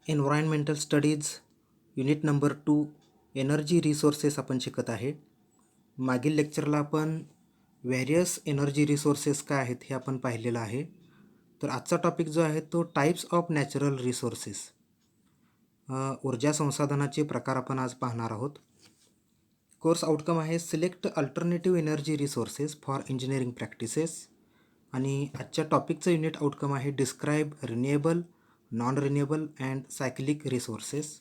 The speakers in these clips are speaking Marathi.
Environmental studies unit number 2 energy resources आपण शिकत आहे. मागील लेक्चरला आपण व्हेरियस एनर्जी रिसोर्सेस काय आहेत हे आपण पाहिलेलं आहे. तर आजचा टॉपिक जो आहे तो टाईप्स ऑफ नॅचरल रिसोर्सेस, ऊर्जा संसाधनाचे प्रकार आपण आज पाहणार आहोत. कोर्स आउटकम आहे select alternative energy resources for engineering practices. आणि आजच्या टॉपिकचं युनिट आउटकम आहे describe renewable, non renewable and cyclic resources.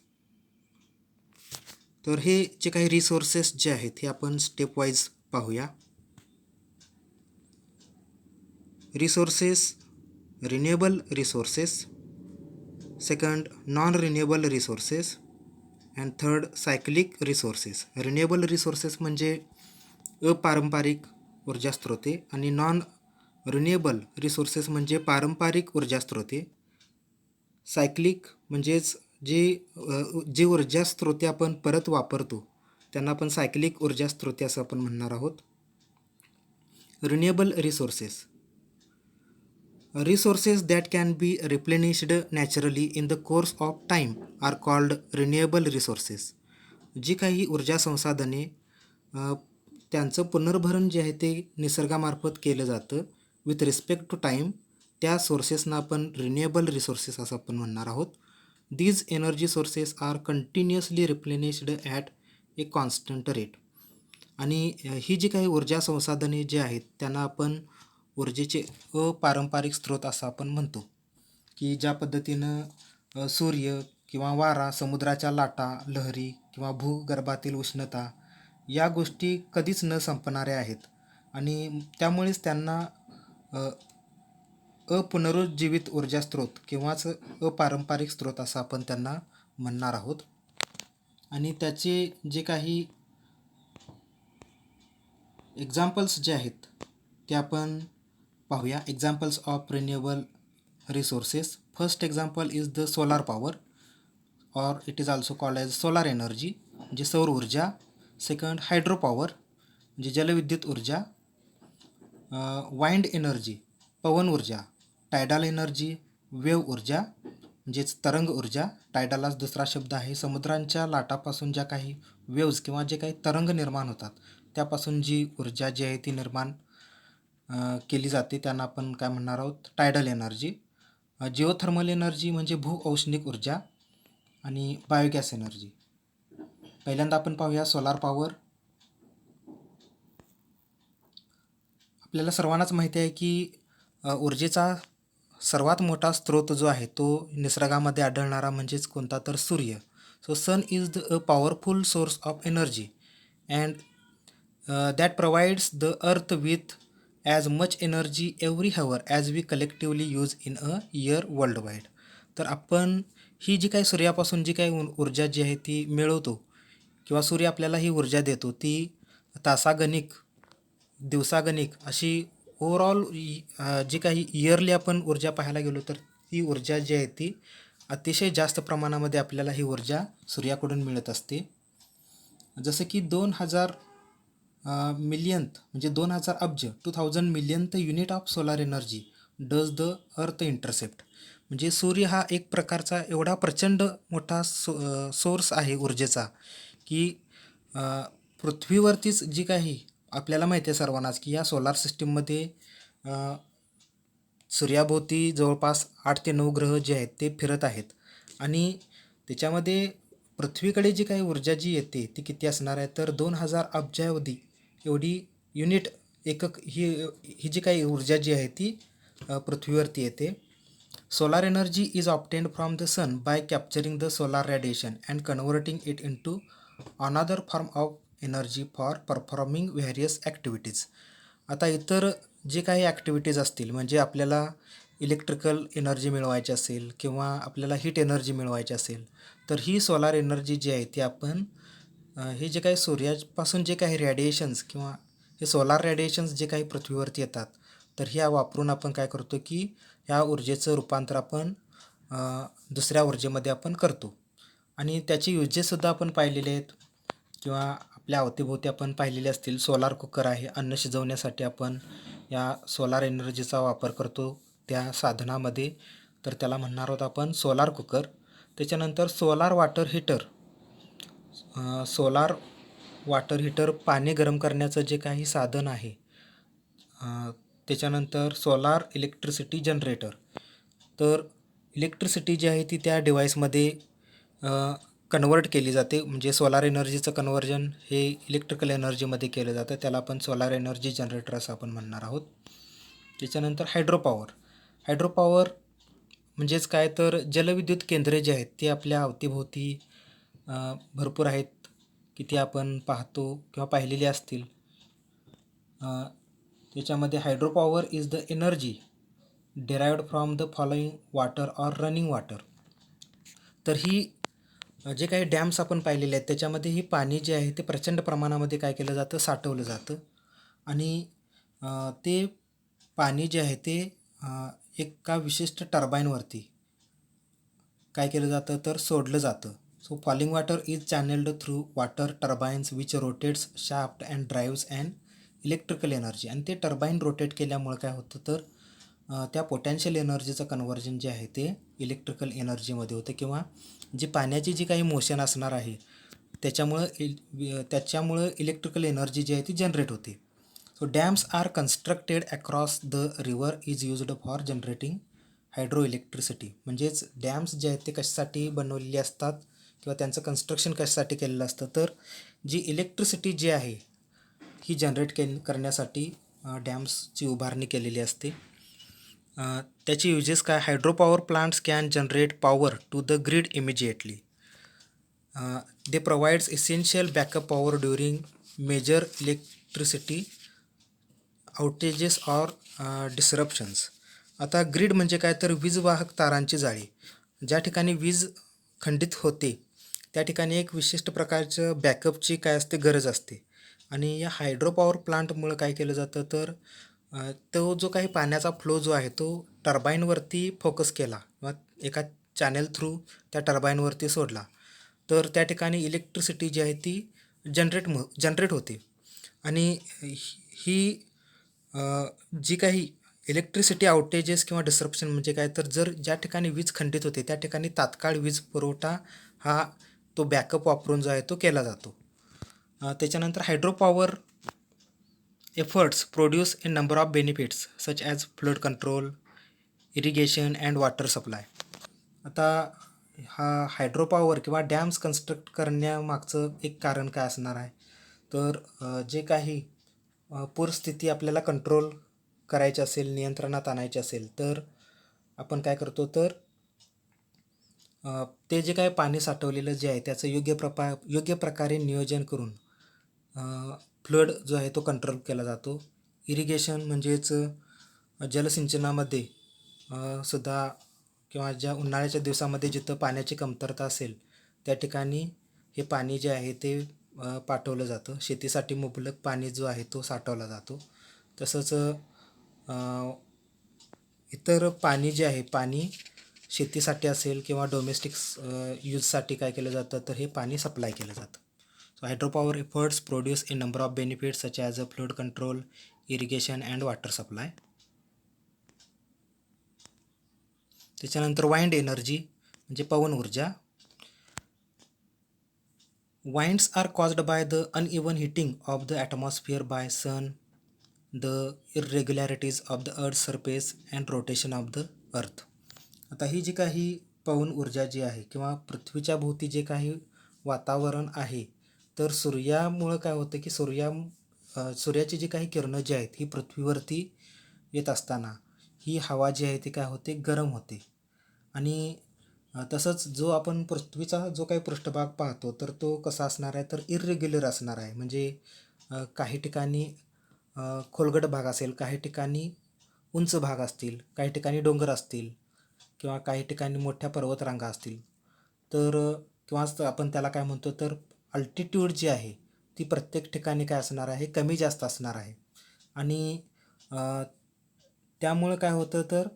तर हे जे काही रिसोर्सेस जे आहेत हे आपण स्टेप वाईज पाहूया. Resources, renewable resources, second non renewable resources and third cyclic resources. Renewable resources म्हणजे अपारंपरिक ऊर्जा स्रोते आणि नॉन रिन्युएबल रिसोर्सेस म्हणजे पारंपरिक ऊर्जा स्रोते. सायक्लिक म्हणजेच जे ऊर्जा स्रोते आपण परत वापरतो त्यांना आपण सायक्लिक ऊर्जा स्रोते असं आपण म्हणणार आहोत. Renewable resources, resources that can be replenished naturally in the course of time are called renewable resources. जी काही ऊर्जा संसाधने त्यांचं पुनर्भरण जे आहे ते निसर्गामार्फत केलं जातं विथ रिस्पेक्ट टू टाईम, त्या सोर्सेसना आपण रिन्युएबल रिसोर्सेस असं आपण म्हणणार आहोत. These energy sources are continuously replenished at a constant rate. आणि ही जी काही ऊर्जा संसाधने जे आहेत त्यांना आपण ऊर्जेचे अपारंपरिक स्रोत असं आपण म्हणतो, की ज्या पद्धतीनं सूर्य किंवा वारा, समुद्राच्या लाटा, लहरी किंवा भूगर्भातील उष्णता या गोष्टी कधीच न संपणाऱ्या आहेत आणि त्यामुळेच त्यांना अपुनरुज्जीवित ऊर्जा स्रोत किंवाच अपारंपरिक स्रोत असं आपण त्यांना म्हणणार आहोत. आणि त्याचे जे काही एक्झाम्पल्स जे आहेत ते आपण पाहूया. Examples of renewable resources. First example is the solar power or it is also called as solar energy म्हणजे सौर ऊर्जा. सेकंड हायड्रो पॉवर म्हणजे जलविद्युत ऊर्जा. वाइंड एनर्जी पवन ऊर्जा. टायडल एनर्जी वेव ऊर्जा म्हणजेच तरंग ऊर्जा. टायडलाच दुसरा शब्द आहे. समुद्रांच्या लाटापासून ज्या काही वेव्ज किंवा जे काही तरंग निर्माण होतात त्यापासून जी ऊर्जा जी आहे ती निर्माण केली जाते त्यांना आपण काय म्हणणार आहोत, टायडल एनर्जी. जिओथर्मल एनर्जी म्हणजे भूऔष्णिक ऊर्जा आणि बायोगॅस एनर्जी. पहिल्यांदा आपण पाहूया सोलार पॉवर. आपल्याला सर्वांनाच माहिती आहे की ऊर्जेचा सर्वात मोठा स्रोत जो आहे तो निसर्गामध्ये आढळणारा म्हणजेच कोणता तर सूर्य. So sun is the a powerful source of energy and that provides the earth with as much energy every hour as we collectively use in a year worldwide. तर आपण ही जी काही सूर्यापासून जी काही ऊर्जा जी आहे ती मिळवतो किंवा सूर्य आपल्याला ही ऊर्जा देतो ती तासागणिक, दिवसागणिक अशी ओव्हरऑल जी काही इयरली आपण ऊर्जा पाहायला गेलो तर ती ऊर्जा जी आहे ती अतिशय जास्त प्रमाणामध्ये आपल्याला ही ऊर्जा सूर्याकडून मिळत असते. जसं की 2000 मिलियन्थ म्हणजे 2000 अब्ज 2000 millionth unit of solar energy does the earth intercept. म्हणजे सूर्य हा एक प्रकारचा एवढा प्रचंड मोठा सोर्स आहे ऊर्जेचा की पृथ्वीवरतीच जी काही आपल्याला माहिती आहे सर्वांनाच की या सोलार सिस्टीममध्ये सूर्याभोवती जवळपास 8 ते 9 ग्रह जे आहेत ते फिरत आहेत आणि त्याच्यामध्ये पृथ्वीकडे जी काही ऊर्जा जी येते ती किती असणार आहे तर 2000 अब्जावधी एवढी युनिट एकक ही जी काही ऊर्जा जी आहे ती पृथ्वीवरती येते. Solar energy is obtained from the sun by capturing the solar radiation and converting it into another form of energy for performing various activities. आता इतर जे काही ॲक्टिव्हिटीज असतील म्हणजे आपल्याला इलेक्ट्रिकल एनर्जी मिळवायची असेल किंवा आपल्याला हीट एनर्जी मिळवायची असेल तर ही सोलार एनर्जी जी आहे ती आपण हे जे काही सूर्यापासून जे काही रेडिएशन्स किंवा हे सोलार रेडिएशन्स जे काही पृथ्वीवरती येतात तर ह्या वापरून आपण काय करतो की ह्या ऊर्जेचं रूपांतर आपण दुसऱ्या ऊर्जेमध्ये आपण करतो. आणि त्याची युजेससुद्धा आपण पाहिलेले आहेत किंवा आपल्या अवतीभोवती आपण पाहिलेले असतील. सोलार कुकर आहे, अन्न शिजवण्यासाठी आपण या सोलार एनर्जीचा वापर करतो त्या साधनामध्ये, तर त्याला म्हणणार आहोत आपण सोलार कुकर. त्याच्यानंतर सोलार वॉटर हीटर पाणी गरम करण्याचं जे काही साधन आहे. त्याच्यानंतर सोलार इलेक्ट्रिसिटी जनरेटर. तर इलेक्ट्रिसिटी जी आहे ती त्या डिव्हाइसमध्ये कन्वर्ट केली जाते. म्हणजे सोलार एनर्जीचं कन्व्हर्जन हे इलेक्ट्रिकल एनर्जीमध्ये केलं जातं. त्याला आपण सोलार एनर्जी जनरेटर असं आपण म्हणणार आहोत. त्याच्यानंतर हायड्रोपॉवर म्हणजेच काय, तर जलविद्युत केंद्रे जी आहेत ती आपल्या अवतीभोवती भरपूर आहेत, की ती आपण पाहतो किंवा पाहिलेली असतील. त्याच्यामध्ये hydropower is the energy derived from the following water or running water. तर ही जे काही डॅम्स आपण पाहिलेले आहेत त्याच्यामध्ये ही पाणी जे आहे ते प्रचंड प्रमाणामध्ये काय केलं जातं, साठवलं जातं. आणि ते पाणी जे आहे ते एका विशिष्ट टर्बाईनवरती काय केलं जातं, तर सोडलं जातं. So falling water is channelled through water turbines which rotates shaft and drives and electrical energy. आणि ते टर्बाईन रोटेट केल्यामुळं काय होतं, तर त्या पोटॅन्शियल एनर्जीचं कन्व्हर्जन जे आहे ते इलेक्ट्रिकल एनर्जीमध्ये होतं, किंवा जी पाण्याची जी काही मोशन असणार आहे त्याच्यामुळं इलेक्ट्रिकल एनर्जी जी आहे ती जनरेट होते. So dams are constructed across the river is used for generating hydro electricity. म्हणजेच डॅम्स जे आहेत ते कशासाठी बनवलेले असतात किंवा त्यांचं कन्स्ट्रक्शन कशासाठी केलेलं असतं, तर जी इलेक्ट्रिसिटी जी आहे ही जनरेट करण्यासाठी डॅम्सची उभारणी केलेली असते. त्याची युजेस काय, hydropower plants can generate power to the grid immediately. They provides essential backup power during major electricity outages or disruptions. आता ग्रीड म्हणजे काय, तर वीजवाहक तारांची जाळी. ज्या ठिकाणी वीज खंडित होते त्या ठिकाणी एक विशिष्ट प्रकारचं बॅकअपची काय असते, गरज असते. आणि या हायड्रोपॉवर प्लांटमुळं काय केलं जातं, तर तो जो काही पाण्याचा फ्लो जो आहे तो टर्बाईनवरती फोकस केला किंवा एका चॅनेल थ्रू त्या टर्बाईनवरती सोडला, तर त्या ठिकाणी इलेक्ट्रिसिटी जी आहे ती जनरेट होते. आणि ही जी काही इलेक्ट्रिसिटी आउटेजेस किंवा डिस्रप्शन म्हणजे काय, तर जर ज्या ठिकाणी वीज खंडित होते त्या ठिकाणी तात्काळ वीज पुरवठा हा तो बॅकअप वापरून जो आहे तो केला जातो. त्याच्यानंतर hydropower efforts produce a number of benefits such as flood control, irrigation and water supply. आता हा हायड्रोपॉवर किंवा डॅम्स कन्स्ट्रक्ट करण्यामागचं एक कारण काय असणार आहे, तर जे काही पूरस्थिती आपल्याला कंट्रोल करायची असेल, नियंत्रणात आणायची असेल, तर आपण काय करतो, तर ते जे काही पाणी साठवलेलं जे आहे त्याचं योग्य प्रकारे नियोजन करून फ्लड जो आहे तो कंट्रोल केला जातो. इरिगेशन म्हणजेच जलसिंचनामध्ये सुद्धा किंवा ज्या उन्हाळ्याच्या दिवसामध्ये जिथं पाण्याची कमतरता असेल त्या ठिकाणी हे पाणी जे आहे ते पाठवलं जातं. शेतीसाठी मुबलक पाणी जो आहे तो साठवला जातो. तसंच इतर पाणी जे आहे, पाणी शेतीसाठी असेल किंवा डोमेस्टिक यूजसाठी काय केलं जातं, तर हे पाणी सप्लाय केलं जातं. So hydropower efforts produce a number of benefits such as a flood control, irrigation and water supply. त्याच्यानंतर वाइंड एनर्जी म्हणजे पवन ऊर्जा. Winds are caused by the uneven heating of the atmosphere by sun, the irregularities of the earth's surface and rotation of the earth. आता ही जी काही पवन ऊर्जा जी आहे किंवा पृथ्वीच्या भोवती जे काही वातावरण आहे, तर सूर्यामुळं काय होतं, की सूर्याची जी काही किरणं जी आहेत ही पृथ्वीवरती येत असताना ही हवा जी आहे ती काय होते, गरम होते. आणि तसंच जो आपण पृथ्वीचा जो काही पृष्ठभाग पाहतो तर तो कसा असणार आहे, तर इर्रेग्युलर असणार आहे. म्हणजे काही ठिकाणी खोलगट भाग असेल, काही ठिकाणी उंच भाग असतील, काही ठिकाणी डोंगर असतील किंवा काही ठिकाणी मोठ्या पर्वतरांगा असतील. तर किंवा आपण त्याला काय म्हणतो, तर अल्टिट्यूड जी आहे ती प्रत्येक ठिकाणी काय असणार आहे, कमी जास्त असणार आहे. आणि त्यामुळं काय होतं, तर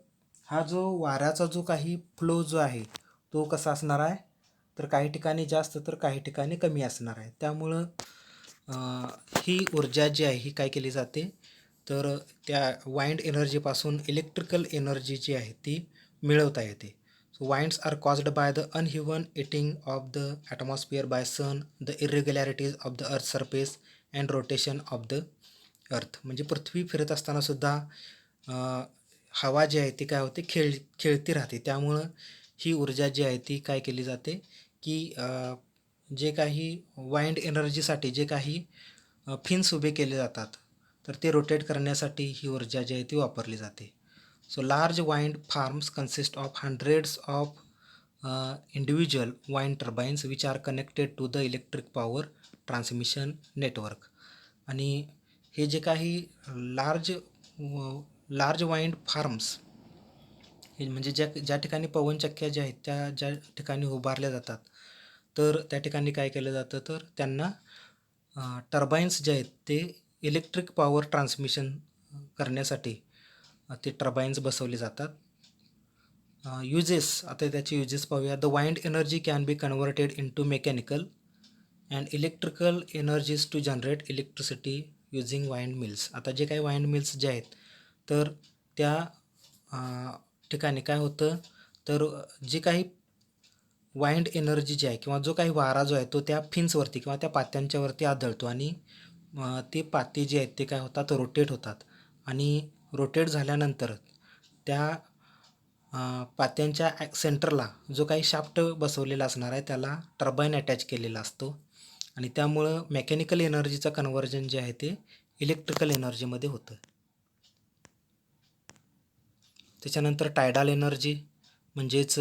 हा जो वाऱ्याचा जो काही फ्लो जो आहे तो कसा असणार आहे, तर काही ठिकाणी जास्त तर काही ठिकाणी कमी असणार आहे. त्यामुळं ही ऊर्जा जी आहे ही काय केली जाते, तर त्या वाइंड एनर्जीपासून इलेक्ट्रिकल एनर्जी जी आहे ती मिळवता येते. So winds are caused by the uneven heating of the atmosphere by sun, the irregularities of the earth surface and rotation of the earth. म्हणजे पृथ्वी फिरत असताना सुद्धा हवा जी आहे ती काय होते, खेळती राहते. त्यामुळं ही ऊर्जा जी आहे ती काय केली जाते, की जे काही वाइंड एनर्जीसाठी जे काही फिन्स उभे केले जातात, तर ते रोटेट करण्यासाठी ही ऊर्जा जी आहे ती वापरली जाते. So large wind farms consist of hundreds of individual wind turbines which are connected to the electric power transmission network. आणि हे जे काही लार्ज लार्ज वाइंड फार्म्स हे म्हणजे ज्या ठिकाणी पवनचक्क्या ज्या आहेत त्या ज्या ठिकाणी उभारल्या जातात, तर त्या ठिकाणी काय केलं जातं, तर त्यांना टर्बाईन्स जे आहेत ते इलेक्ट्रिक पॉवर ट्रान्समिशन करण्यासाठी ते टर्बाईन्स बसवले जातात. युजेस, आता त्याचे युजेस पाहूया. The wind energy can be converted into mechanical and electrical energies to generate electricity using wind mills. आता जे काही वाइंड मिल्स जे आहेत, तर त्या ठिकाणी काय होतं, तर जे काही वाइंड एनर्जी जी आहे किंवा जो काही वारा जो आहे तो त्या फिन्सवरती किंवा त्या पात्यांच्यावरती आदळतो आणि ते पाते जे आहेत ते काय होतात, रोटेट होतात आणि रोटेट झाल्यानंतर त्या पात्यांच्या सेंटरला जो काही शाफ्ट बसवलेला असणार आहे त्याला टर्बाईन अटॅच केलेला असतो आणि त्यामुळं मेकॅनिकल एनर्जीचं कन्व्हर्जन जे आहे ते इलेक्ट्रिकल एनर्जीमध्ये होतं. त्याच्यानंतर टायडाल एनर्जी म्हणजेच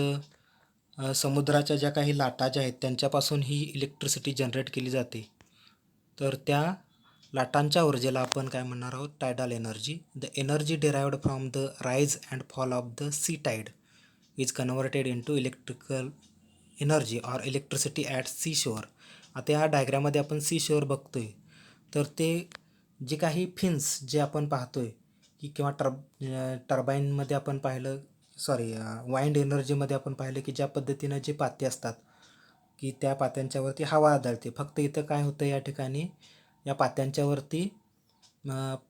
समुद्राच्या ज्या काही लाटा ज्या आहेत त्यांच्यापासून ही इलेक्ट्रिसिटी जनरेट केली जाते, तर त्या लाटांच्या ऊर्जेला आपण काय म्हणणार आहोत, tidal energy. The energy derived from the rise and fall of the sea tide is converted into electrical energy or electricity at seashore. आता या डायग्राममध्ये आपण सी शोअर बघतोय, तर ते जे काही फिन्स जे आपण पाहतोय की किंवा टर्बाईनमध्ये आपण पाहिलं, वाइंड एनर्जीमध्ये आपण पाहिलं की ज्या पद्धतीनं जे पाते असतात की त्या पात्यांच्यावरती हवा आदळते. फक्त इथं काय होतं, या ठिकाणी या पात्यांच्यावरती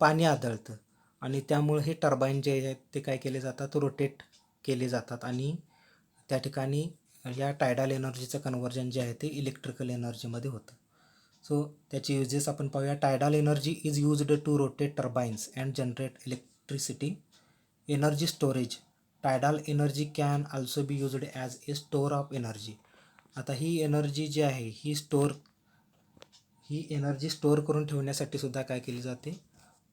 पाणी आदळतं आणि त्यामुळे हे टर्बाईन जे आहेत ते काय केले जातात, रोटेट केले जातात आणि त्या ठिकाणी या टायडाल एनर्जीचं कन्व्हर्जन जे आहे ते इलेक्ट्रिकल एनर्जीमध्ये होतं. सो त्याचे युजेस आपण पाहूया. Tidal energy is used to rotate turbines and generate electricity. Energy storage. Tidal energy can also be used as a store of energy. आता ही एनर्जी जी आहे ही एनर्जी स्टोअर करून ठेवण्यासाठी सुद्धा काय केली जाते,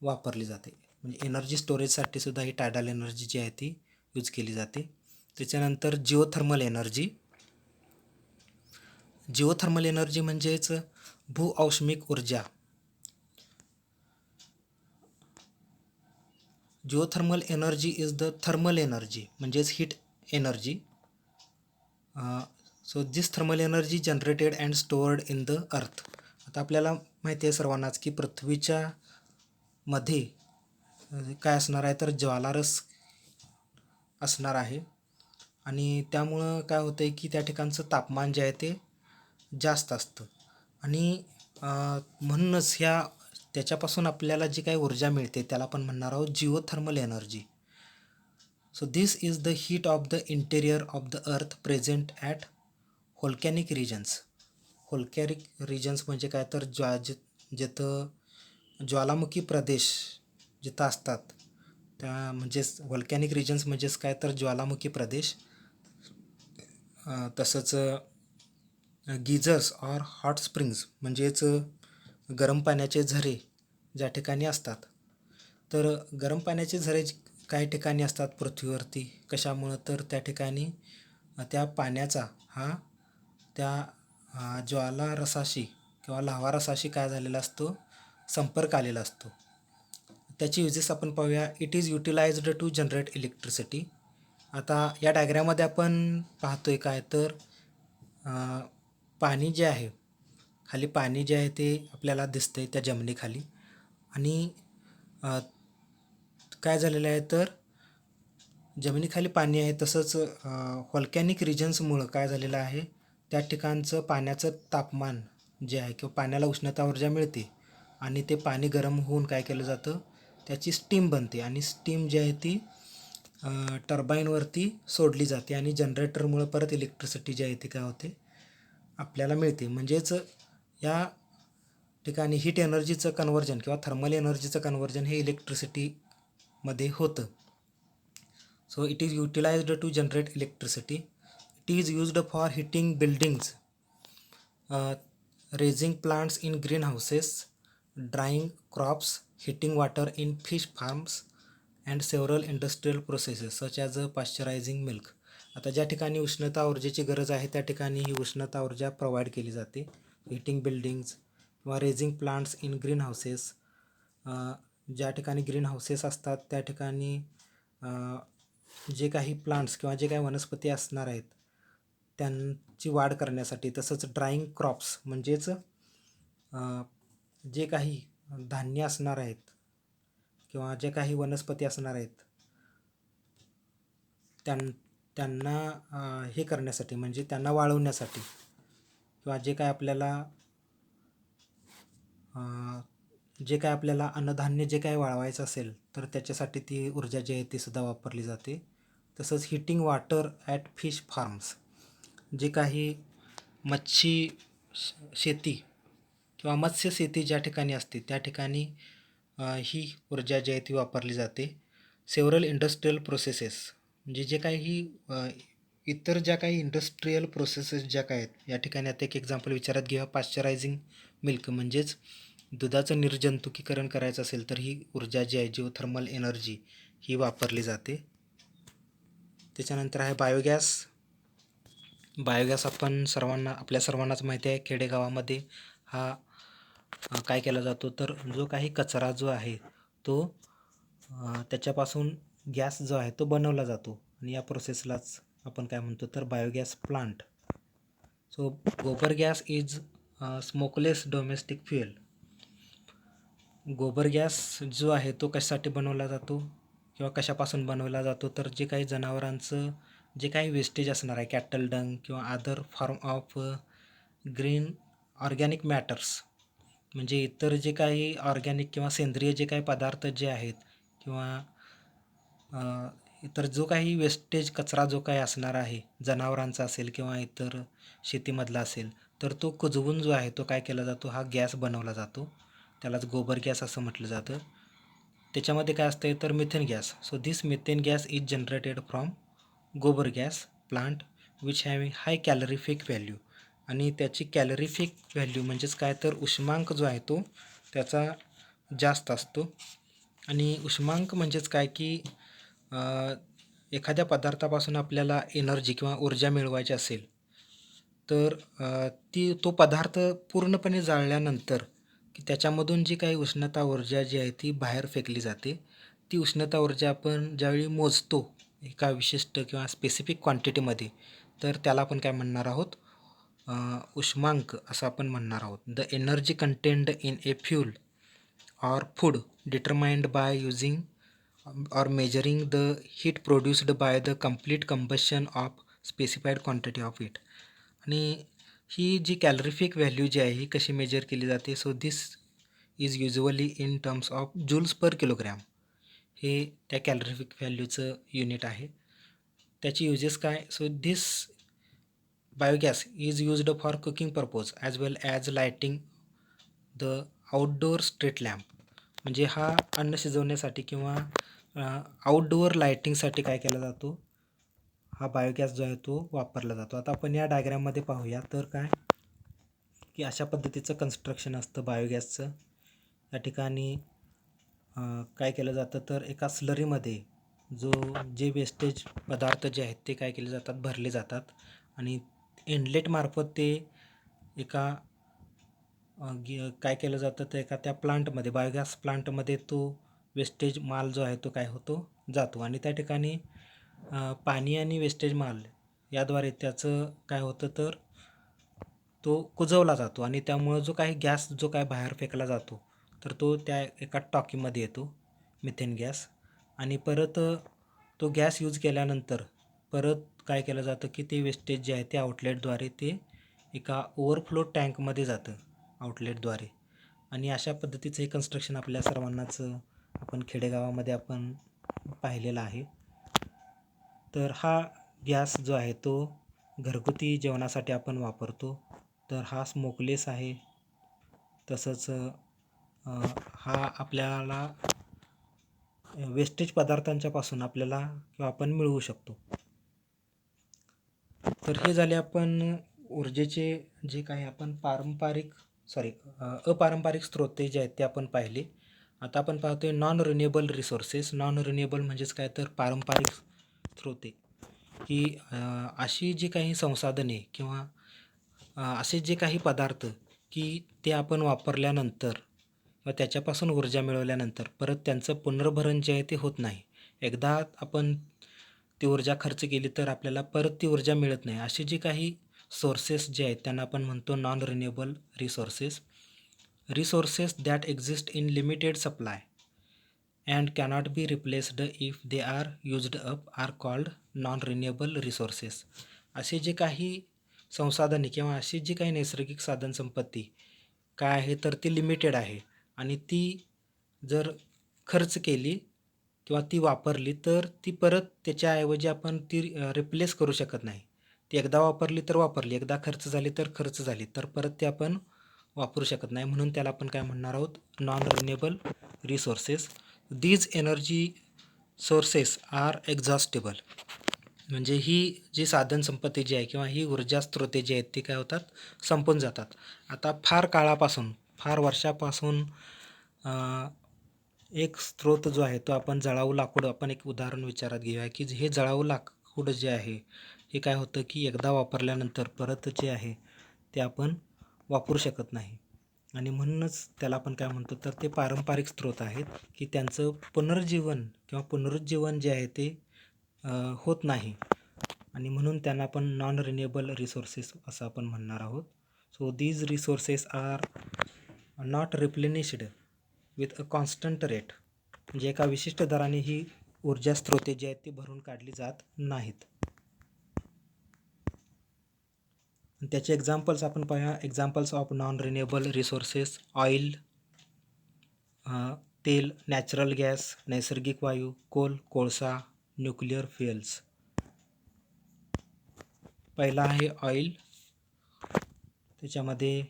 वापरली जाते. म्हणजे एनर्जी स्टोरेजसाठी सुद्धा ही टायडाल एनर्जी जी आहे ती यूज केली जाते. त्याच्यानंतर जिओथर्मल एनर्जी. जिओथर्मल एनर्जी म्हणजेच भूऔष्णिक ऊर्जा. Geothermal energy is the thermal energy म्हणजेच heat energy. So this thermal energy generated and stored in the earth. आता आपल्याला माहिती आहे सर्वांनाच की पृथ्वीच्या मध्ये काय असणार आहे, तर ज्वालारस असणार आहे आणि त्यामुळं काय होतं आहे की त्या ठिकाणचं तापमान जे आहे ते जास्त असतं आणि म्हणूनच त्याच्यापासून आपल्याला जी काही ऊर्जा मिळते त्याला आपण म्हणणार आहोत geothermal energy. So this is the heat of the interior of the earth present at volcanic regions. Volcanic regions म्हणजे काय, तर जिथं ज्वालामुखी प्रदेश जिथं असतात त्या म्हणजेच व्होल्कॅनिक रिजन्स म्हणजेच काय, तर ज्वालामुखी प्रदेश. तसंच गिझर्स ऑर हॉट स्प्रिंग्स म्हणजेच गरम पाण्याचे झरे ज्या ठिकाणी असतात. तर गरम पाण्याचे झरे काही ठिकाणी असतात पृथ्वीवरती. कशामुळं, तर त्या ठिकाणी त्या पाण्याचा त्या ज्वालारसाशी किंवा लाव्हारसाशी काय झालेला असतो, संपर्क आलेला असतो. त्याची युजेस आपण पाहूया. It is utilised to generate electricity. आता या डायग्राममध्ये आपण पाहतोय काय, तर पाणी जे आहे, खाली पाणी जे आहे ते आपल्याला दिसतंय त्या जमिनीखाली आणि काय झालेलं आहे, तर जमिनीखाली पाणी आहे. तसंच व्होल्कॅनिक रिजन्समुळं काय झालेलं आहे, त्या ठिकाणचं पाण्याचं तापमान जे आहे किंवा पाण्याला उष्णता ऊर्जा मिळते आणि ते पाणी गरम होऊन काय केलं जातं, त्याची स्टीम बनते आणि स्टीम जी आहे ती टर्बाईनवरती सोडली जाते आणि जनरेटरमुळं परत इलेक्ट्रिसिटी जी आहे ती काय होते आपल्याला मिळते. म्हणजेच या ठिकाणी हीट एनर्जीचं कन्व्हर्जन किंवा थर्मल एनर्जीचं कन्व्हर्जन हे इलेक्ट्रिसिटीमध्ये होतं. So it is utilised to generate electricity. It is used for heating buildings, raising plants in greenhouses, drying crops, heating water in fish farms and several industrial processes such as pasteurizing milk. आता ज्या ठिकाणी उष्णता ऊर्जेची गरज आहे त्या ठिकाणी ही उष्णता ऊर्जा प्रोव्हाइड केली जाते. हिटिंग बिल्डिंग्स किंवा raising plants in green houses, ज्या ठिकाणी ग्रीन हाऊसेस असतात त्या ठिकाणी जे काही प्लांट्स किंवा जे काही वनस्पती असणार आहेत त्यांची वाढ करण्यासाठी, तसंच ड्राईंग क्रॉप्स म्हणजेच जे काही धान्य असणार आहेत किंवा जे काही वनस्पती असणार आहेत त्यांना हे करण्यासाठी म्हणजे त्यांना वाळवण्यासाठी किंवा जे काय आपल्याला अन्नधान्य जे काय वाळवायचं असेल तर त्याच्यासाठी ती ऊर्जा जी आहे ती सुद्धा वापरली जाते. तसंच heating water at fish farms, जे काही मच्छी शेती किंवा मत्स्य शेती ज्या ठिकाणी असते त्या ठिकाणी ही ऊर्जा जी आहे ती वापरली जाते. सेव्हरल इंडस्ट्रियल प्रोसेसेस, म्हणजे जे काही इतर ज्या काही इंडस्ट्रियल प्रोसेसेस ज्या काय आहेत या ठिकाणी आता एक एक्झाम्पल विचारात घेऊया. पाश्चरायझिंग मिल्क, म्हणजेच दुधाचं निर्जंतुकीकरण करायचं असेल तर ही ऊर्जा जी आहे जिओथर्मल एनर्जी ही वापरली जाते. त्याच्यानंतर आहे बायोगॅस. बायोगॅस आपल्या सर्वांनाच माहिती आहे. खेडेगावामध्ये हा काय केला जातो तर जो काही कचरा जो आहे तो त्याच्यापासून गॅस जो आहे तो बनवला जातो आणि या प्रोसेसलाच आपण काय म्हणतो तर बायोगॅस प्लांट. सो गोबर gas is smokeless domestic fuel. गोबर गॅस जो आहे तो कशासाठी बनवला जातो किंवा कशापासून बनवला जातो तर जे काही जनावरांचं जे काही वेस्टेज असणार आहे, कॅटल डंग किंवा other form of green organic matters, म्हणजे इतर जे काही ऑर्गॅनिक किंवा सेंद्रिय जे काही पदार्थ जे आहेत किंवा इतर जो काही वेस्टेज कचरा जो काही असणार आहे जनावरांचा असेल किंवा इतर शेतीमधला असेल तर तो कुजवून जो आहे तो काय केला जातो, हा गॅस बनवला जातो. त्यालाच गोबर गॅस असं म्हटलं जातं. त्याच्यामध्ये काय असतं तर methane gas. So this methane gas is generated from gobar gas plant which having high calorific value. आणि त्याची कॅलरीफिक व्हॅल्यू म्हणजेच काय तर उष्मांक जो आहे तो त्याचा जास्त असतो. आणि उष्मांक म्हणजेच काय की एखाद्या पदार्थापासून आपल्याला एनर्जी किंवा ऊर्जा मिळवायची असेल तर तो पदार्थ पूर्णपणे जाळल्यानंतर की त्याच्यामधून जी काही उष्णता ऊर्जा जी आहे ती बाहेर फेकली जाते. ती उष्णता ऊर्जा आपण ज्यावेळी मोजतो एका विशिष्ट किंवा स्पेसिफिक क्वांटिटीमध्ये तर त्याला आपण काय म्हणणार आहोत, उष्मांक असं आपण म्हणणार आहोत. The energy contained in a fuel or food determined by using or measuring the heat produced by the complete combustion of specified quantity of heat. आणि ही जी कॅलरीफिक व्हॅल्यू जी आहे ही कशी मेजर केली जाते. So this is usually in terms of joules per kilogram. हे त्या कॅलरीफिक व्हॅल्यूचं युनिट आहे. त्याची युजेस काय. So this biogas is used for cooking purpose as well as lighting the outdoor street lamp. म्हणजे हा अन्न शिजवण्यासाठी किंवा आउटडोअर लायटिंगसाठी काय केला जातो, हा बायोगॅस जो आहे तो वापरला जातो. आता आपण या डायग्राममध्ये पाहूया तर काय की अशा पद्धतीचं कन्स्ट्रक्शन असतं बायोगॅसचं. या ठिकाणी काय केलं जातं तर एका स्लरीमध्ये जे वेस्टेज पदार्थ जे आहेत ते काय केले जातात, भरले जातात आणि इनलेटमार्फत ते एका काय केलं जातं तर एका त्या प्लांटमध्ये बायोगॅस प्लांटमध्ये तो वेस्टेज माल जो आहे तो काय होतो जातो आणि त्या ठिकाणी पाणी आणि वेस्टेज माल याद्वारे त्याचं काय होतं तर तो कुजवला जातो आणि त्यामुळं जो काही गॅस जो काय बाहेर फेकला जातो तर तो त्या एका टॉकीमध्ये येतो मिथेन गॅस. आणि परत तो गॅस यूज केल्यानंतर परत काय केलं जातं की ते वेस्टेज जे आहे ते आउटलेटद्वारे ते एका ओव्हरफ्लो टँकमध्ये जातं आउटलेटद्वारे. आणि अशा पद्धतीचं हे कन्स्ट्रक्शन आपल्या सर्वांनाच आपण खेडेगावामध्ये आपण पाहिलेलं आहे. तर हा गॅस जो आहे तो घरगुती जेवणासाठी आपण वापरतो. तर हा स्मोकलेस आहे. तसंच हा आपल्याला वेस्टेज पदार्थांच्या पासून आपल्याला किंवा आपण मिळवू शकतो. तर हे झाले आपण ऊर्जेचे जे काही आपण अपारंपरिक स्रोते जे आहेत ते आपण पाहिले. आता आपण पाहतोय non renewable resources. Non renewable म्हणजेच काय तर पारंपरिक स्रोते ही अशी जी काही संसाधने किंवा असे जे काही पदार्थ की ते आपण वापरल्यानंतर किंवा त्याच्यापासून ऊर्जा मिळवल्यानंतर परत त्यांचं पुनर्भरण जे आहे ते होत नाही. एकदा आपण ती ऊर्जा खर्च केली तर आपल्याला परत ती ऊर्जा मिळत नाही. अशी जी काही सोर्सेस जे आहेत त्यांना आपण म्हणतो non renewable resources. Resources that exist in limited supply and cannot be replaced if they are used up are called non renewable resources. असे जे काही संसाधने किंवा अशी जी काही नैसर्गिक साधनसंपत्ती काय आहे तर ती लिमिटेड आहे आणि ती जर खर्च केली किंवा ती वापरली तर ती परत त्याच्याऐवजी आपण ती रिप्लेस करू शकत नाही. ती एकदा वापरली तर वापरली, एकदा खर्च झाली तर खर्च झाली, तर परत ते आपण वापरू शकत नाही. म्हणून त्याला आपण काय म्हणणार आहोत, non renewable resources. These energy sources are exhaustible. म्हणजे ही जी साधनसंपत्ती जी आहे किंवा ही ऊर्जा स्रोते जी आहेत ती काय होतात, संपून जातात. आता फार काळापासून, फार वर्षापासून एक स्रोत जो आहे तो आपण जळाऊ लाकूड, आपण एक उदाहरण विचारात घेऊया की हे जळाऊ लाकूड जे आहे हे काय होतं की एकदा वापरल्यानंतर परत जे आहे ते आपण वापरू शकत नाही. आणि म्हणूनच त्याला आपण काय म्हणतो तर ते पारंपरिक स्रोत आहेत की त्यांचं पुनर्जीवन किंवा पुनरुज्जीवन जे आहे ते होत नाही आणि म्हणून त्यांना आपण नॉन रिन्युएबल रिसोर्सेस असं आपण म्हणणार आहोत. So these resources are not replenished with a constant rate. म्हणजे एका विशिष्ट दराने ही ऊर्जा स्रोते जी आहेत ती भरून काढली जात नाहीत. त्याचे एक्झाम्पल्स आपण पाहूया. Examples of non renewable resources: oil, तेल, नॅचरल गॅस, नैसर्गिक वायू, कोल, कोळसा, न्यूक्लिअर फ्युएल्स. पहिला आहे ऑइल. त्याच्यामध्ये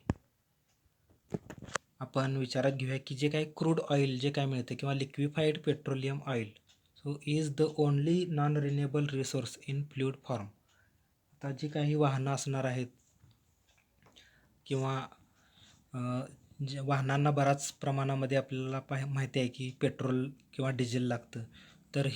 आपण विचारात घेऊया की जे काही क्रूड ऑइल जे काय मिळते किंवा liquefied petroleum oil so is the only non renewable resource in fluid form. आता जी काही वाहनं असणार आहेत किंवा जे वाहनांना बऱ्याच प्रमाणामध्ये आपल्याला माहिती आहे की पेट्रोल किंवा डिझेल लागतं. तर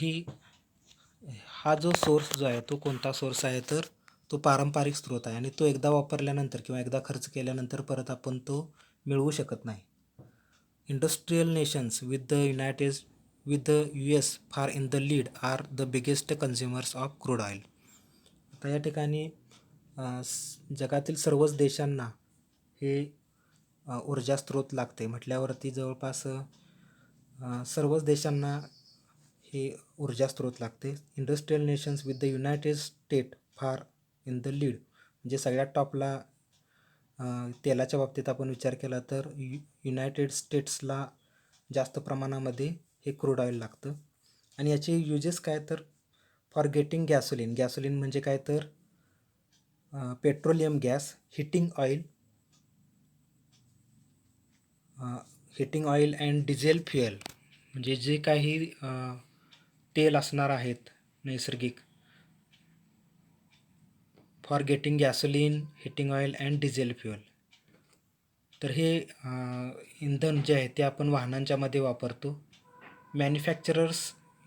हा जो सोर्स जो आहे तो कोणता सोर्स आहे तर तो पारंपरिक स्रोत आहे आणि तो एकदा वापरल्यानंतर किंवा एकदा खर्च केल्यानंतर परत आपण तो मिळवू शकत नाही. Industrial nations with the US far in the lead are the biggest consumers of crude oil. आता या ठिकाणी जगातील सर्वच देशांना हे ऊर्जा स्रोत लागते म्हटल्यावरती जवळपास सर्वच देशांना हे ऊर्जा स्रोत लागते. Industrial nations with the United state फार इन द लीड. म्हणजे सगळ्यात टॉपला तेलाच्या बाबतीत आपण विचार केला तर युनायटेड स्टेट्सला जास्त प्रमाणामध्ये हे क्रूड ऑइल लागतं. आणि याचे युजेस काय तर फॉर गेटिंग गॅसोलिन. गॅसोलिन म्हणजे काय तर petroleum gas, heating oil and diesel fuel. म्हणजे जे काही तेल असणार आहेत नैसर्गिक, for getting gasoline, heating oil and diesel fuel. तर हे इंधन जे आहे ते आपण वाहनांच्या मध्ये वापरतो. Manufacturers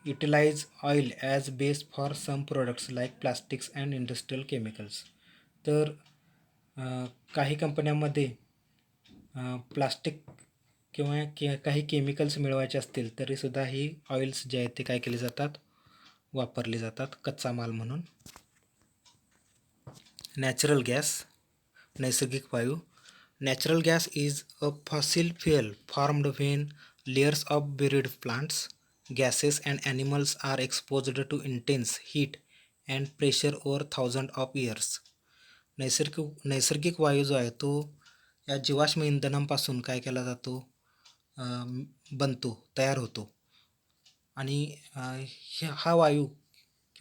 utilize oil as base for some products like plastics and industrial chemicals. तर काही कंपन्यांमध्ये प्लास्टिक किंवा काही केमिकल्स मिळवायचे असतील तरीसुद्धा ही ऑइल्स जे आहेत ते काय केले जातात, वापरले जातात कच्चा माल म्हणून. नॅचरल गॅस, नैसर्गिक वायू. Natural gas is a fossil fuel formed when layers of buried plants, gases and animals are exposed to intense heat and pressure over thousands of years. नैसर्गिक वायू जो आहे तो या जीवाश्म इंधनांपासून काय केला जातो, बनतो, तयार होतो. आणि हा वायू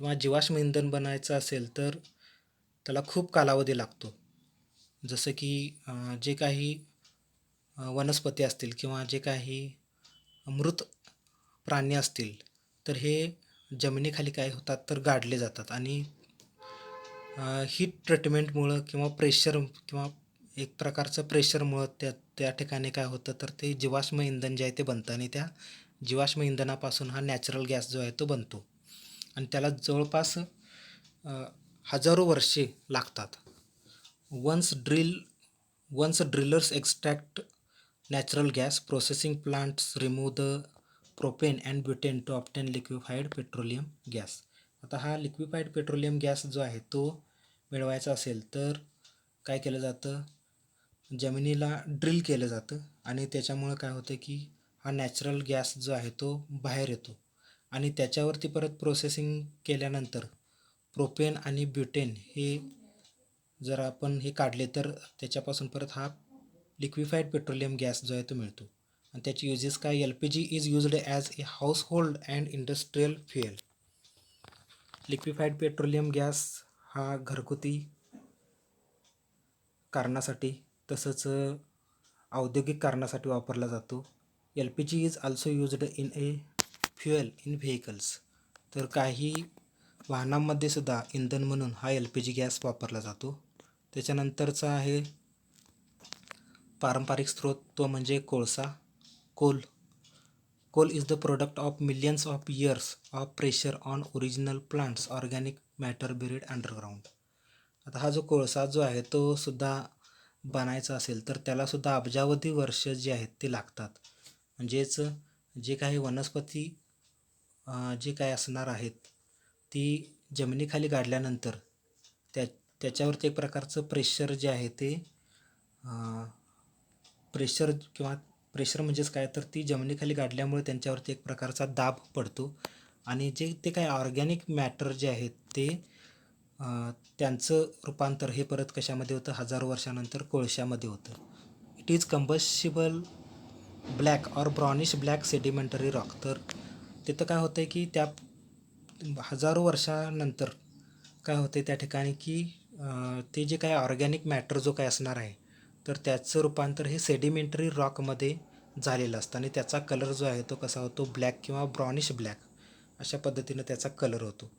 किंवा जीवाश्म इंधन बनायचं असेल तर त्याला खूप कालावधी लागतो. जसं की जे काही वनस्पती असतील किंवा जे काही मृत प्राणी असतील तर हे जमिनीखाली काय होतात तर गाडले जातात आणि हीट ट्रीटमेंटमुळं किंवा प्रेशर किंवा एक प्रकारचं प्रेशरमुळं त्या त्या ठिकाणी काय होतं तर ते जीवाश्म इंधन जे आहे ते बनतं आणि त्या जीवाश्म इंधनापासून हा नॅचरल गॅस जो आहे तो बनतो आणि त्याला जवळपास हजारो वर्षे लागतात. Once drill once drillers extract natural gas processing plants remove the propane and butane to obtain liquefied petroleum gas. आता हा लिक्विफाईड पेट्रोलियम गॅस जो आहे तो मिळवायचा असेल तर काय केलं जातं, जमिनीला ड्रिल केलं जातं आणि त्याच्यामुळं काय होतं की हा नॅचरल गॅस जो आहे तो बाहेर येतो आणि त्याच्यावरती परत प्रोसेसिंग केल्यानंतर प्रोपेन आणि ब्युटेन हे जर आपण हे काढले तर त्याच्यापासून परत हा लिक्विफाईड पेट्रोलियम गॅस जो आहे तो मिळतो आणि त्याची युजेस काय, L P G is used as a household and industrial fuel. Liquefied petroleum gas हा घरगुती कारणासाठी तसंच औद्योगिक कारणासाठी वापरला जातो. L P G is also used in a fuel in vehicles. तर काही वाहनांमध्ये सुद्धा इंधन म्हणून हा एल पी जी गॅस वापरला जातो. त्याच्यानंतरचा आहे पारंपरिक स्रोत, तो म्हणजे कोळसा. Coal coal is the product of millions of years of pressure on original plants organic matter buried underground. आता हा जो कोळसा जो आहे तो सुद्धा बनायचा असेल तर त्यालासुद्धा अब्जावधी वर्ष जे आहेत ते लागतात. म्हणजेच जे काही वनस्पती जे काही असणार आहेत ती जमिनीखाली गाडल्यानंतर त्या त्याच्यावरती एक प्रकारचं प्रेशर जे आहे ते प्रेशर किंवा प्रेशर म्हणजेच काय तर ती जमिनीखाली गाडल्यामुळे त्यांच्यावरती एक प्रकारचा दाब पडतो आणि जे ते काय ऑर्गॅनिक मॅटर जे आहेत ते त्यांचं रूपांतर हे परत कशामध्ये होतं, हजारो वर्षानंतर कोळशामध्ये होतं. It is combustible black or brownish black sedimentary rock. तर तिथं काय होतं की त्या हजारो वर्षानंतर काय होते त्या ठिकाणी की ते जे काय ऑर्गॅनिक मॅटर जो काय असणार आहे तर त्याचं रूपांतर हे सेडिमेंटरी रॉकमध्ये झालेलं असतं आणि त्याचा कलर जो आहे तो कसा होतो, ब्लॅक किंवा ब्राउनिश ब्लॅक अशा पद्धतीनं त्याचा कलर होतो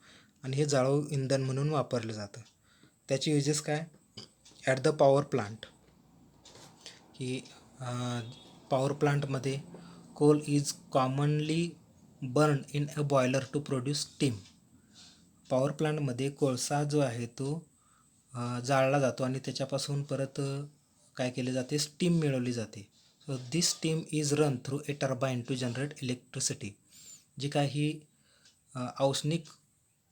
आणि हे जाळू इंधन म्हणून वापरलं जातं. त्याची युजेस काय, ॲट द पॉवर प्लांट की पॉवर प्लांटमध्ये coal is commonly burn in a boiler to produce steam. Power प्लांटमध्ये कोळसा जो आहे तो जाळला जातो आणि त्याच्यापासून परत काय केले जाते, स्टीम मिळवली जाते. So this steam is run through a turbine to generate electricity. जी काही औष्णिक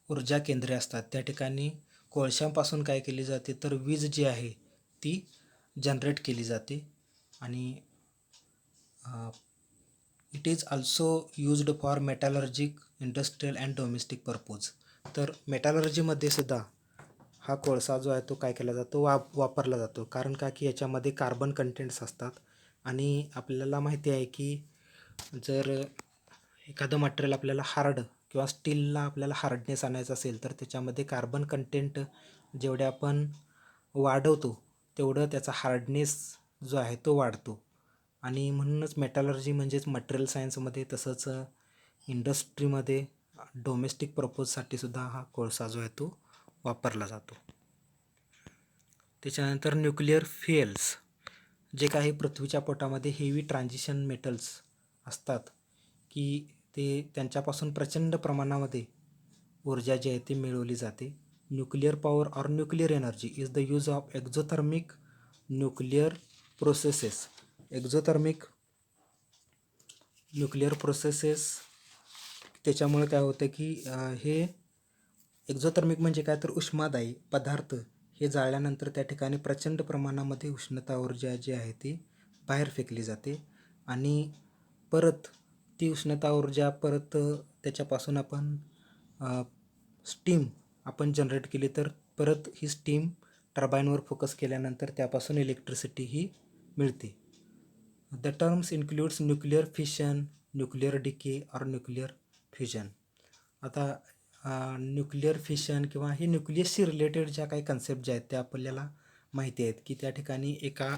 ऊर्जा केंद्रे असतात त्या ठिकाणी कोळशापासून काय केली जाते तर वीज जी आहे ती जनरेट केली जाते आणि it is also used for metallurgic industrial and domestic purpose. तर मेटॅलर्जीमध्ये सुद्धा हा कोळसा जो आहे तो काय केला जातो, वापरला जातो. कारण का की याच्यामध्ये कार्बन कंटेंट्स असतात आणि आपल्याला माहिती आहे की जर एखादं मटेरियल आपल्याला हार्ड किंवा स्टीलला आपल्याला हार्डनेस आणायचं असेल तर त्याच्यामध्ये कार्बन कंटेंट जेवढे आपण वाढवतो तेवढं त्याचा हार्डनेस जो आहे तो वाढतो आणि म्हणूनच मेटॅलर्जी म्हणजेच मटेरियल सायन्समध्ये तसंच इंडस्ट्रीमध्ये डोमेस्टिक पर्पजसाठी सुद्धा हा कोळसा जो आहे तो वापरला जातो. त्याच्यानंतर न्यूक्लिअर फ्युएल्स, जे काही पृथ्वीच्या पोटामध्ये हेवी ट्रान्झिशन मेटल्स असतात की ते त्यांच्यापासून प्रचंड प्रमाणामध्ये ऊर्जा जी आहे ती मिळवली जाते. Nuclear power or nuclear energy is the use of exothermic nuclear processes. Exothermic nuclear processes त्याच्यामुळे काय होतं की हे एक्झोथर्मिक म्हणजे काय तर उष्मादायी पदार्थ हे जाळल्यानंतर त्या ठिकाणी प्रचंड प्रमाणामध्ये उष्णता ऊर्जा जी आहे ती बाहेर फेकली जाते आणि परत ती उष्णता ऊर्जा परत त्याच्यापासून आपण स्टीम आपण जनरेट केली तर परत ही स्टीम टर्बाईनवर फोकस केल्यानंतर त्यापासून इलेक्ट्रिसिटी ही मिळते. The terms includes nuclear fission, nuclear decay or nuclear fusion. आता न्यूक्लिअर फिशन किंवा हे न्यूक्लियसशी रिलेटेड ज्या काही कन्सेप्ट ज्या आहेत त्या आपल्याला माहिती आहेत की त्या ठिकाणी एका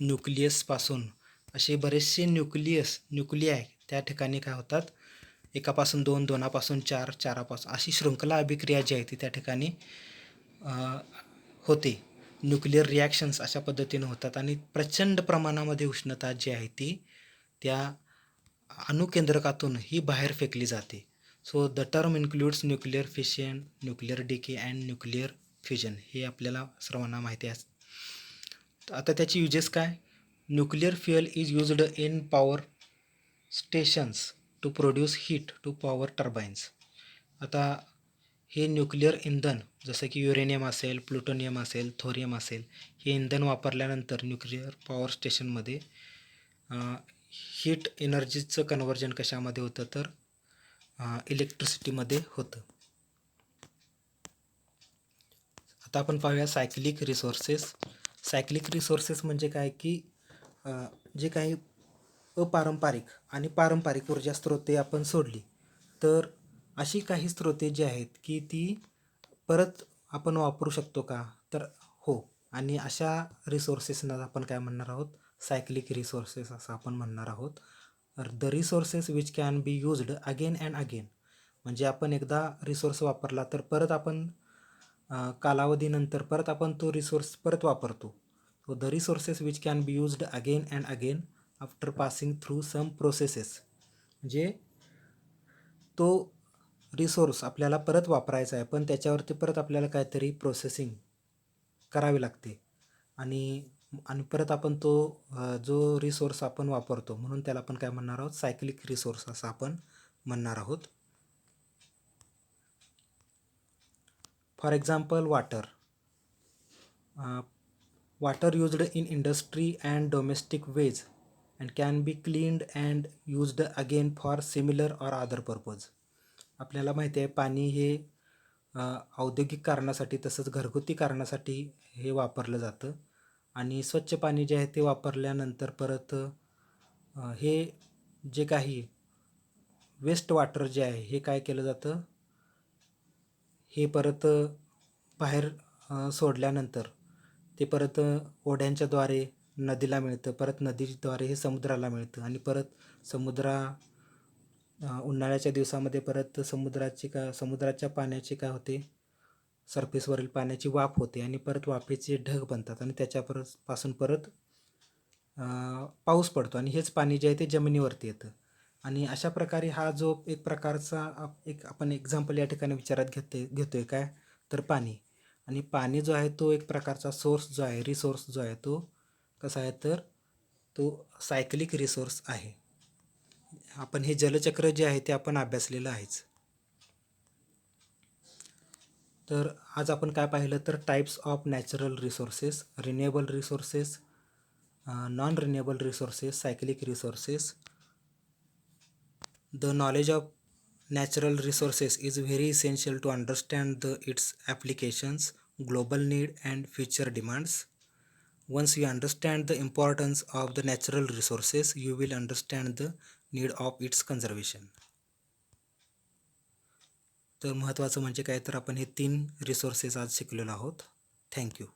न्यूक्लियसपासून असे बरेचसे न्यूक्लियाय त्या ठिकाणी काय होतात, एकापासून दोन, दोनापासून चार, चारापासून अशी शृंखला अभिक्रिया जी आहे ती त्या ठिकाणी होते. न्यूक्लिअर रिॲक्शन्स अशा पद्धतीनं होतात आणि प्रचंड प्रमाणामध्ये उष्णता जी आहे ती त्या अणुकेंद्रकातून ही बाहेर फेकली जाते. So the term includes nuclear fission, nuclear decay and nuclear fusion हे आपल्याला सर्वांना माहिती आहे. आता त्याची युजेस काय? Nuclear fuel is used in power stations to produce heat to power turbines. आता हे न्यूक्लिअर इंधन जसं की युरेनियम असेल, प्लुटोनियम असेल, थोरियम असेल, हे इंधन वापरल्यानंतर न्यूक्लिअर पॉवर स्टेशनमध्ये हीट एनर्जीचं कन्व्हर्जन कशामध्ये होतं तर इलेक्ट्रिसिटीमध्ये होतं. आता आपण पाहूया सायक्लिक रिसोर्सेस. सायक्लिक रिसोर्सेस म्हणजे काय की जे काही अपारंपरिक आणि पारंपरिक ऊर्जा स्रोते आपण सोडली तर अशी काही स्रोते जी आहेत की ती परत आपण वापरू शकतो का, तर हो. आणि अशा रिसोर्सेसना आपण काय म्हणणार आहोत, सायक्लिक रिसोर्सेस असं आपण म्हणणार आहोत. तर the resources which can be used again and again, म्हणजे आपण एकदा रिसोर्स वापरला तर परत आपण कालावधीनंतर परत आपण तो रिसोर्स परत वापरतो. So the resources which can be used again and again after passing through some processes, म्हणजे तो रिसोर्स आपल्याला परत वापरायचा आहे पण त्याच्यावरती परत आपल्याला काहीतरी प्रोसेसिंग करावी लागते आणि आणि परत आपण तो जो रिसोर्स आपण वापरतो म्हणून त्याला आपण काय म्हणणार आहोत, सायक्लिक रिसोर्स असं आपण म्हणणार आहोत. For example water. Water used in industry and domestic ways and can be cleaned and used again for similar or other purpose. आपल्याला माहिती आहे पाणी हे औद्योगिक कारणासाठी तसंच घरगुती कारणासाठी हे वापरलं जातं आणि स्वच्छ पाणी जे आहे ते वापरल्यानंतर परत हे जे काही वेस्ट वॉटर जे आहे हे काय केलं जातं, हे परत बाहेर सोडल्यानंतर ते परत ओढ्यांच्याद्वारे नदीला मिळतं, परत नदीद्वारे हे समुद्राला मिळतं आणि परत उन्हाळ्याच्या दिवसामध्ये परत समुद्राच्या पाण्याची काय होते, सरफेसवरील पाण्याची वाफ होते आणि परत वाफेचे ढग बनतात आणि पासून परत पाऊस पडतो आणि हेच पाणी जे आहे ते जमिनीवरती येतं. आणि अशा प्रकारे हा जो एक प्रकारचा एक आपण एक्झाम्पल या ठिकाणी विचारात घेतोय काय, तर पाणी. आणि पाणी जो आहे तो एक प्रकारचा सोर्स जो आहे, रिसोर्स जो आहे तो कसा आहे तर तो सायक्लिक रिसोर्स आहे. आपण हे जलचक्र जे आहे ते आपण अभ्यासलेलं आहेच. तर आज आपण काय पाहिलं तर types of natural resources, renewable resources, non renewable resources, cyclic resources. The knowledge of natural resources is very essential to understand its applications, global need and future demands. Once you understand the importance of the natural resources, you will understand the need of its conservation. तर महत्त्वाचं म्हणजे काय तर आपण हे 3 रिसोर्सेस आज शिकलेलो आहोत. थँक्यू.